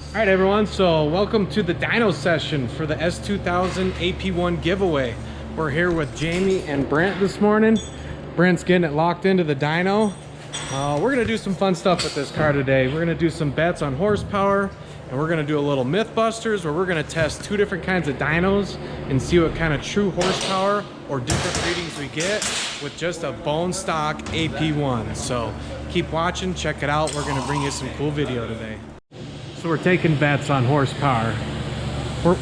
All right, everyone, so welcome to the dyno session for the S2000 AP1 giveaway. We're here with Jamie and Brent this morning. Brent's getting it locked into the dyno. We're gonna do some fun stuff with this car today. We're gonna do some bets on horsepower, and we're gonna do a little Mythbusters where we're gonna test two different kinds of dynos and see what kind of true horsepower or different readings we get with just a bone stock AP1. So keep watching, check it out. We're gonna bring you some cool video today. So we're taking bets on horsepower.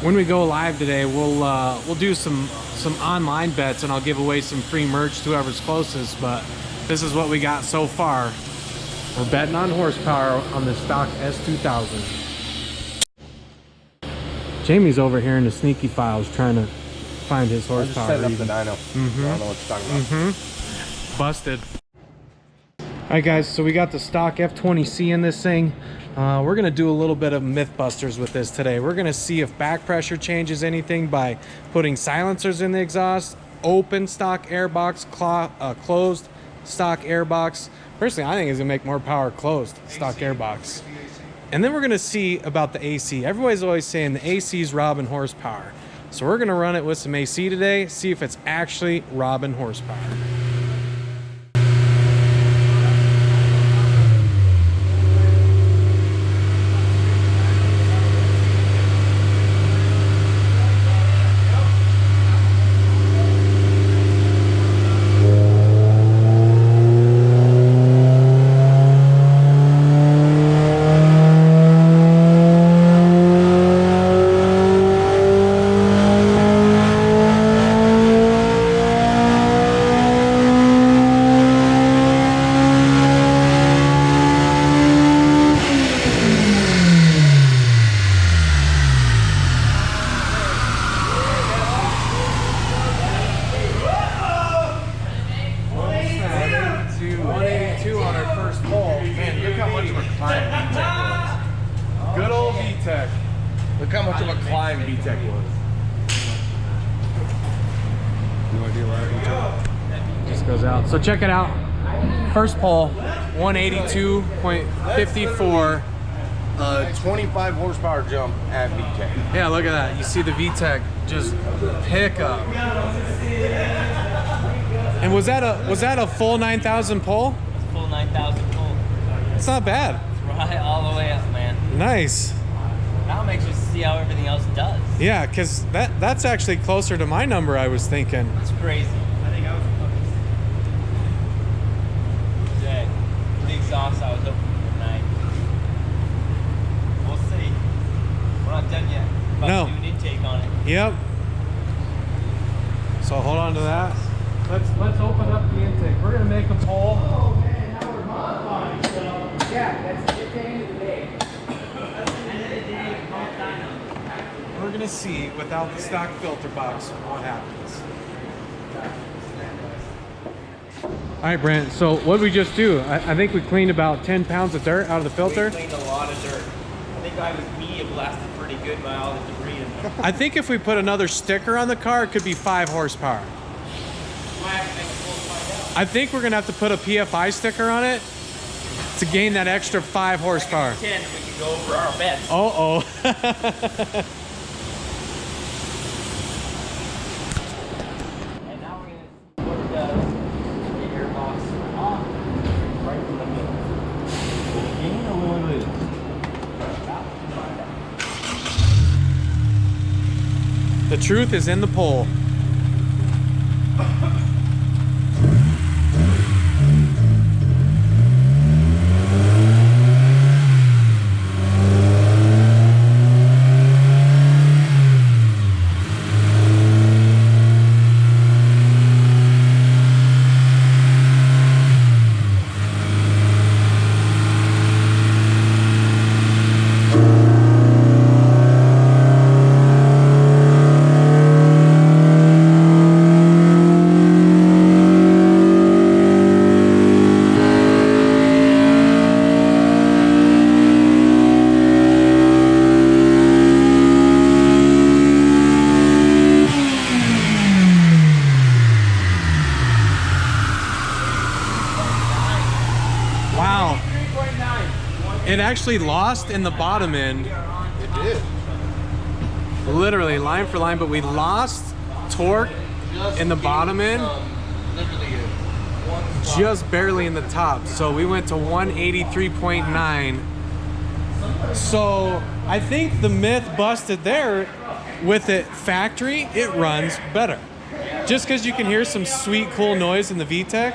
When we go live today, we'll do some online bets, and I'll give away some free merch to whoever's closest. But this is what we got so far. We're betting on horsepower on the stock S2000. Jamie's over here in the sneaky files trying to find his horsepower. I just set up the dyno. I don't know what you're talking about. Busted. All right, guys, so we got the stock F20C in this thing. We're gonna do a little bit of Mythbusters with this today. We're gonna see if back pressure changes anything by putting silencers in the exhaust, open stock airbox, closed stock airbox. Personally, I think it's gonna make more power closed stock airbox. And then we're gonna see about the AC. Everybody's always saying the AC is robbing horsepower. So we're gonna run it with some AC today, see if it's actually robbing horsepower. Good old VTEC. Look how much of a climb VTEC was. No idea where Just goes out. So check it out. First pole, 182.54. 25 horsepower jump at VTEC. Yeah, look at that. You see the VTEC just pick up. And was that a full 9,000 pole? Full 9,000 pull. It's not bad. It's right all the way up, man. Nice. Now it makes you see how everything else does. Yeah, because that's actually closer to my number I was thinking. It's crazy. I think I was today. The exhaust I was opening tonight. We'll see. We're not done yet. About No. to do an intake on it. Yep. So hold on to that. Let's open up the intake. We're gonna make a poll. Oh man, now we're modifying. So yeah, that's the end of the day. We're gonna see without the stock filter box what happens. All right, Brent. So what did we just do? I think we cleaned about 10 pounds of dirt out of the filter. We cleaned a lot of dirt. I think I was me. It blasted pretty good by all the debris in there. I think if we put another sticker on the car, it could be 5 horsepower. I think we're gonna have to put a PFI sticker on it to gain that extra 5 horsepower. 10, we can go over our bets. Uh-oh. And now we're gonna put the airbox off right from the middle. Will it gain or will it lose? The truth is in the poll. It actually lost in the bottom end It did. Literally line for line, but we lost torque in the bottom end, just barely in the top. So we went to 183.9. So I think the myth busted there. With it factory, it runs better. Just because you can hear some sweet, cool noise in the VTEC,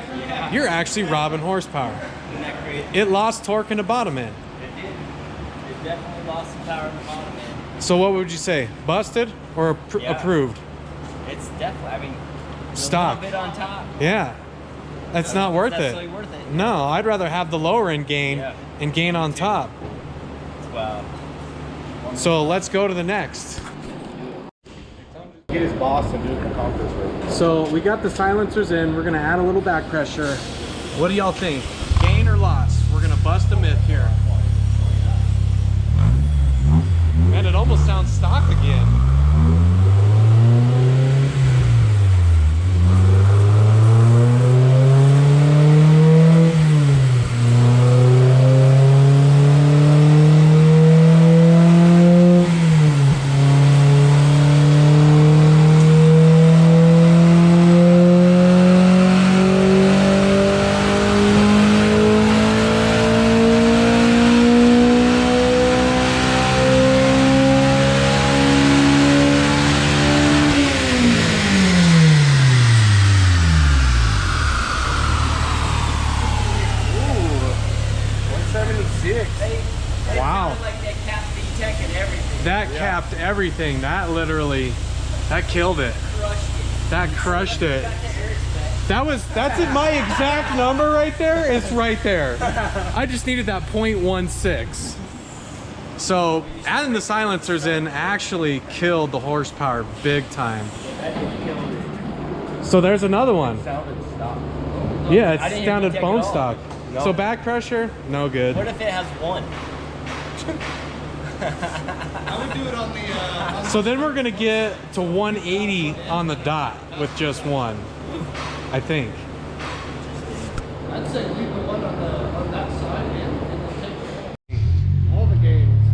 you're actually robbing horsepower. It lost torque in the bottom end. It did. It definitely lost some power in the bottom end. So what would you say? Busted or approved? It's definitely, I mean, Stock. a little bit on top. Yeah. That's not worth it. Worth it. No, I'd rather have the lower end gain and gain on top. Wow. So let's go to the next. Get his boss and do it in the conference room. So we got the silencers in. We're gonna add a little back pressure. What do y'all think? Gain or loss? We're gonna bust a myth here. Man, it almost sounds stock again. Wow. Like that capped VTEC and everything. That capped everything. That literally, that killed it. That crushed it. That's it, my exact number right there. It's right there. I just needed that 0.16. So adding the silencers in actually killed the horsepower big time. So there's another one. Yeah, it sounded bone stock. No. So back pressure, no good. What if it has one? I would do it on the. So then we're gonna get to 180 on the dot with just one, I think. I'd say leave the one on that side and then take All the games.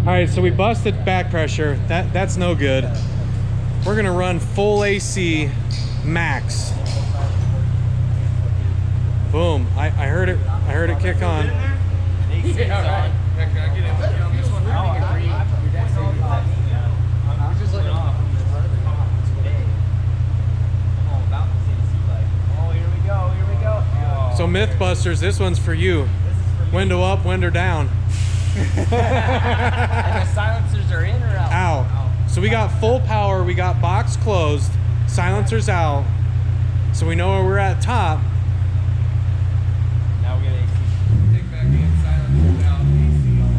All right, so we busted back pressure. That's no good. We're gonna run full AC max. Boom! I heard it. I heard it kick on. So Mythbusters, this one's for you. Window up, window down. And the silencers are in or out? Out. So we got full power. We got box closed. Silencers out. So we know where we're at top. Now we get AC. Take back in, silence out, AC on.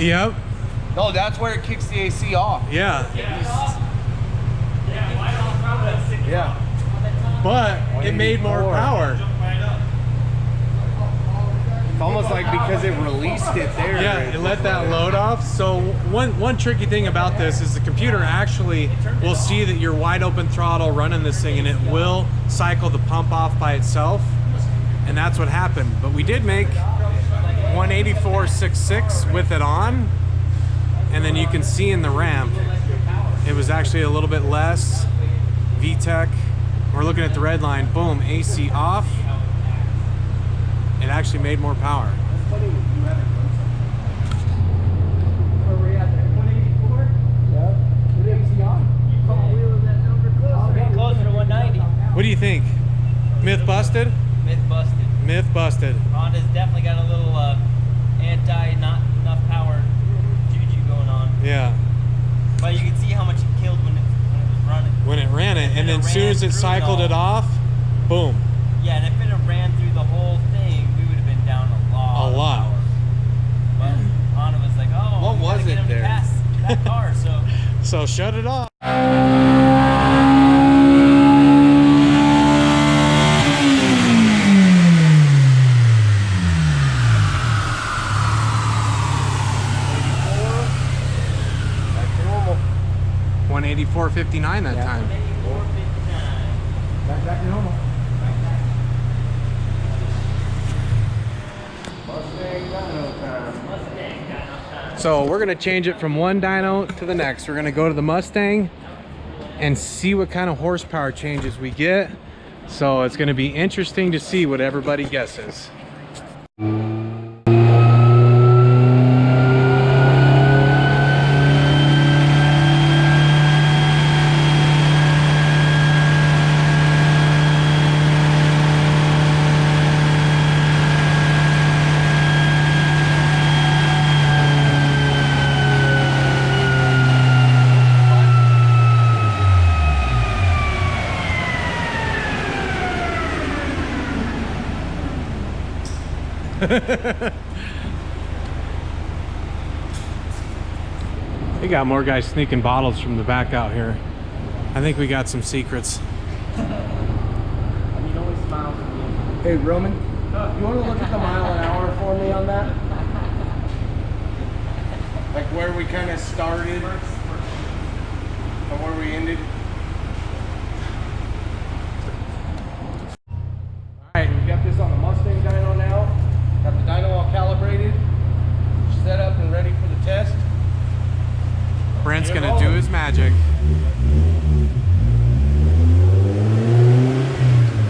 Yep. No, that's where it kicks the AC off. Yeah. Yeah. But it made more 184. power. It's almost like because it released it there. Yeah, it let that load off. So one tricky thing about this is the computer actually will see that you're wide open throttle running this thing, and it will cycle the pump off by itself. And that's what happened. But we did make 184.66 with it on, and then you can see in the ramp it was actually a little bit less. VTEC, we're looking at the red line, boom, AC off. It actually made more power. Where we at there? 184? Yeah. With AC on? You call wheeling that number closer. Getting closer to 190. What do you think? Myth busted? Myth busted. Myth busted. Honda's definitely got a little anti not enough power juju going on. Yeah. But you can see how much it killed when it was running. soon as it through cycled all- it off, boom. Yeah, and if it had ran through the whole thing, we would have been down a lot. A lot. Of power. But Honda was like, "Oh, What we gotta was get it him to there? pass that car." So So shut it off. Back to normal. 184.59 that Yeah. time. 84.59. Back to normal. Mustang dyno time. Mustang dyno time. So we're gonna change it from one dyno to the next. We're gonna go to the Mustang and see what kind of horsepower changes we get. So it's gonna be interesting to see what everybody guesses. We got more guys sneaking bottles from the back out here. I think we got some secrets. I mean, always smile for me. Hey Roman, you want to look at the mile an hour for me on that? Like where we kind of started and where we ended. All right, We got this on the Mustang dyno now. Got the dyno all calibrated, set up and ready for the test. Brent's Get gonna do rolling. his magic.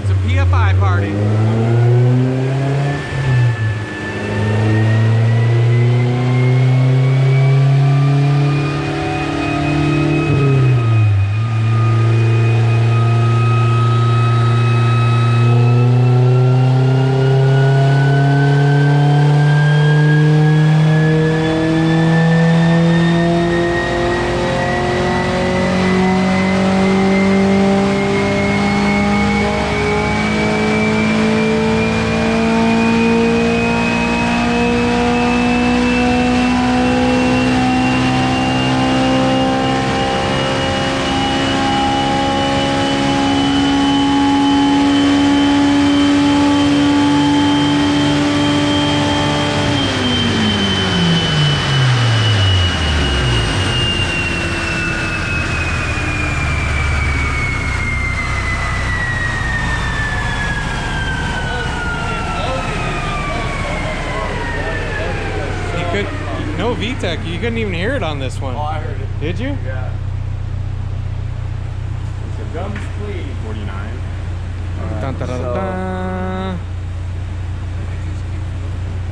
It's a PFI party. No VTEC, you couldn't even hear it on this one. Oh, I heard it. Did you? Yeah. It's a gums please. 49. Dun, dun, dun, dun.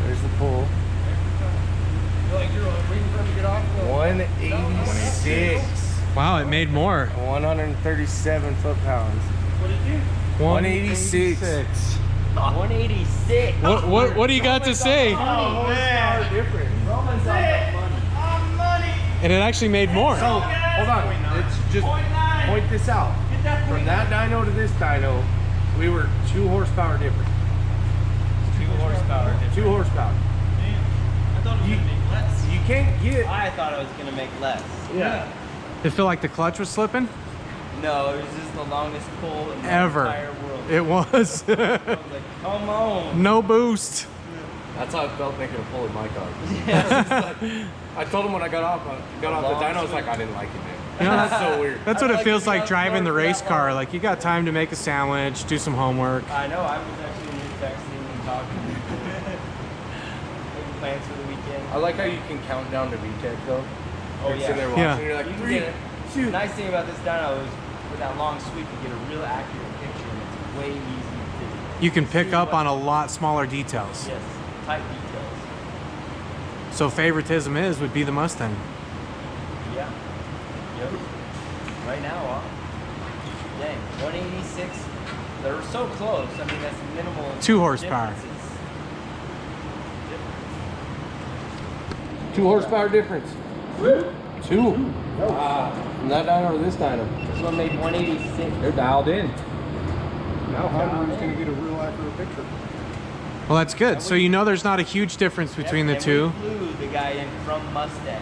There's the pull. Like you're waiting for him to get off. 186. Wow, it made more. 137 foot-pounds. What did you? 186. 186. What do you got to say? Oh, man. Different. Roman's on money. And it actually made more. So, hold on. Let's just point this out. From that dyno to this dyno, we were 2 horsepower different. 2 horsepower. 2 horsepower. I thought it was You- gonna be less. You can't get. I thought I was gonna make less. Yeah. It felt like the clutch was slipping? No, it was just the longest pull in the Ever. entire world. It was. I was like, come on. No boost. That's how I felt making a pull in my car. I told him when I got off the dyno, I was like, I didn't like it, man. You know, That's so weird. That's what I it like feels it like got driving the dark race that car. long. Like you got time to make a sandwich, do some homework. I know, I was actually in here texting and talking. Making plans for the weekend. I like how you can count down to VTEC though. Oh, You're yeah. sitting there watching, Yeah. you're like, You can 3, get it. 2. The nice thing about this dyno is with that long sweep, you get a real accurate picture and it's way easy to You can pick see up what- on a lot smaller details. Yes, tight details. So favoritism would be the Mustang. Yeah. Yep. Right now, dang, 186. They're so close. I mean, that's minimal. 2 horsepower. differences. 2 horsepower difference. Two. From that dyno to this dyno. This one made 186. They're dialed in. Now Hunter's going to get a real accurate picture. Well, that's good. So you know there's not a huge difference between the And two. we flew the guy in from Mustang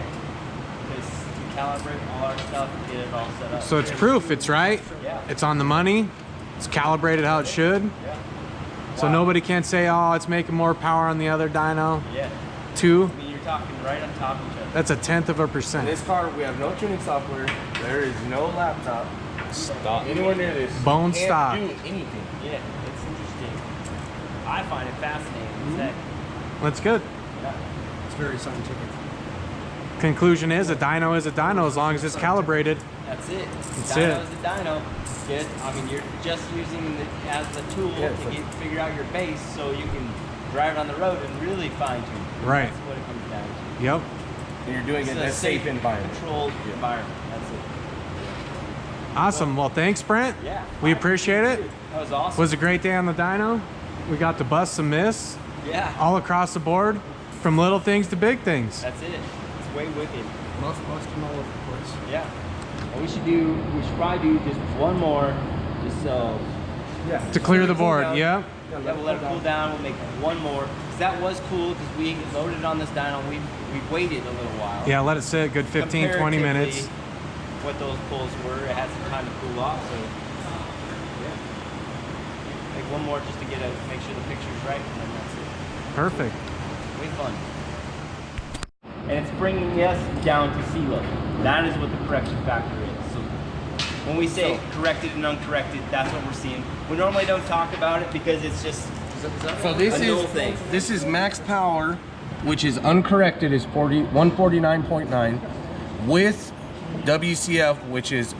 because to calibrate all our stuff and get it all set up. So it's proof, it's right. Yeah. It's on the money. It's calibrated how it should. Yeah. So Wow. nobody can say, oh, it's making more power on the other dyno. Yeah. Two, I mean, you're talking right on top of each other. that's 1/10%. In this car, we have no tuning software. There is no laptop. Stop. Anywhere near this. Bone Can't stock. do anything. Yeah, it's interesting. I find it fascinating. That, That's good. yeah. It's very scientific. Conclusion is a dyno is a dyno as long as it's calibrated. That's it. That's Dyno's it. a dyno. Get, I mean, you're just using it as the tool Yeah, to figure out your base so you can drive it on the road and really fine tune. Right. That's what it comes down to. Yep. And you're doing It's it in a a safe environment. controlled environment. That's it. Awesome. Well, thanks, Brent. Yeah. We appreciate it. That was awesome. Was a great day on the dyno. We got to bust some myths Yeah. all across the board, from little things to big things. That's it. It's way wicked. Busting all over the place. Yeah. And we should probably do just one more, just so. Yeah. To clear the Cool board. down. Yep. Yeah, we'll let it cool down. We'll make one more. 'Cause that was cool because we loaded on this dyno. We waited a little while. Yeah, let it sit a good 15, 20 minutes. Comparatively, what those pulls were, it had some time to cool off. So yeah, make one more just to make sure the picture's right, and then that's it. Perfect. Way fun. And it's bringing us down to sea level. That is what the correction factor is. So when we say corrected and uncorrected, that's what we're seeing. We normally don't talk about it because it's just So this a null thing. This is max power, which is uncorrected is 149.9 with WCF, which is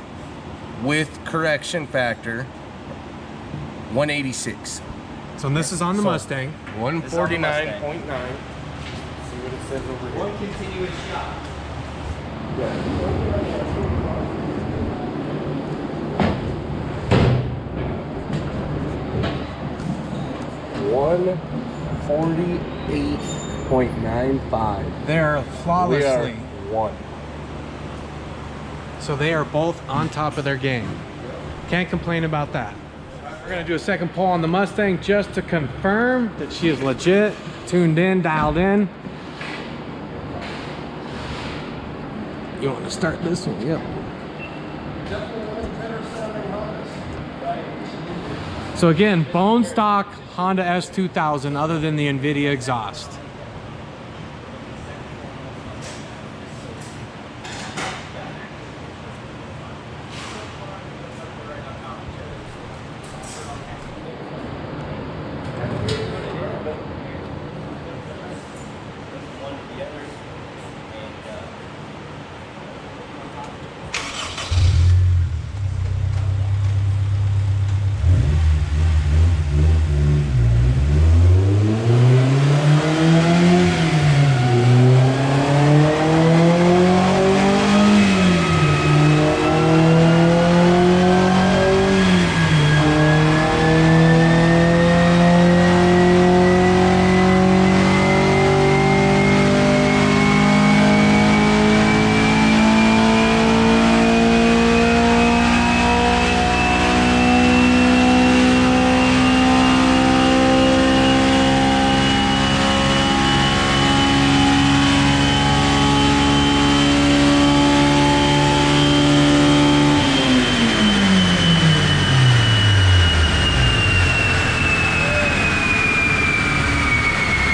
with correction factor 186. So this is on the So- Mustang. 149.9. See what it says over here. One continuous shot. One 48.95. They're We are flawlessly. one. So they are both on top of their game. Can't complain about that. We're gonna do a second pull on the Mustang just to confirm that she is legit, tuned in, dialed in. You want to start this one? Yep. So again, bone stock Honda S2000 other than the NVIDIA exhaust. One to the other.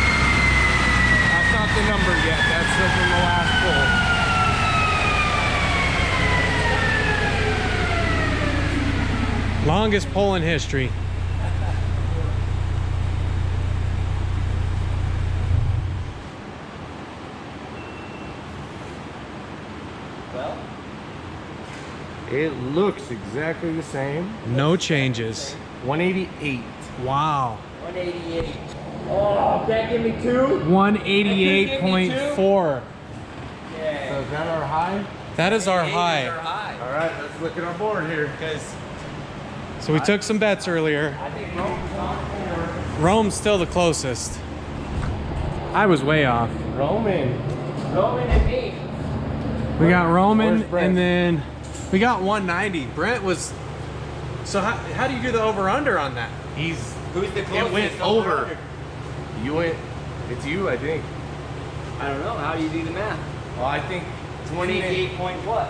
And That's not the number yet. That's from the last pull. Longest pull in history. well, It looks exactly the same. No changes. 188. Wow. 188. Oh, can't give me two? 188.4. Yeah. So is that our high? That is our Our high. high. All right, let's look at our board here. Because So we took some bets earlier. I think Rome's on four. Rome's still the closest. I was way off. Roman. Roman and me. We got Roman, Where's Brent? and then we got 190. Brent was. So how do you do the over under on that? He's. Who's the It closest? went over over. under? You went. It's you, I think. I don't know. How do you do the math? Well, I think 188 point what?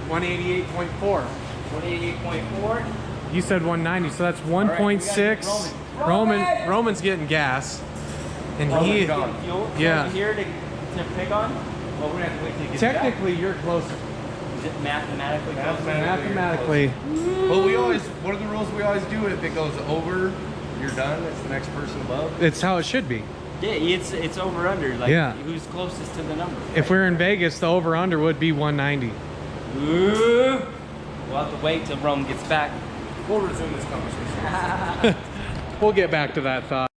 188.4. 188.4. You said 190, so that's right, we gotta 1.6. get Roman. Roman's getting gas, and Oh, he. we got fuel Yeah. here to pick on. Well, we're gonna have to wait till it gets Technically, you're closer. back. Is it mathematically? Mathematically. But we always. What are the rules we always do? If it goes over, you're done. It's the next person above. It's how it should be. Yeah, it's over under. Like Yeah. who's closest to the number? If we're in Vegas, the over under would be 190. Ooh. We'll have to wait till Rome gets back. We'll resume this conversation. We'll get back to that thought.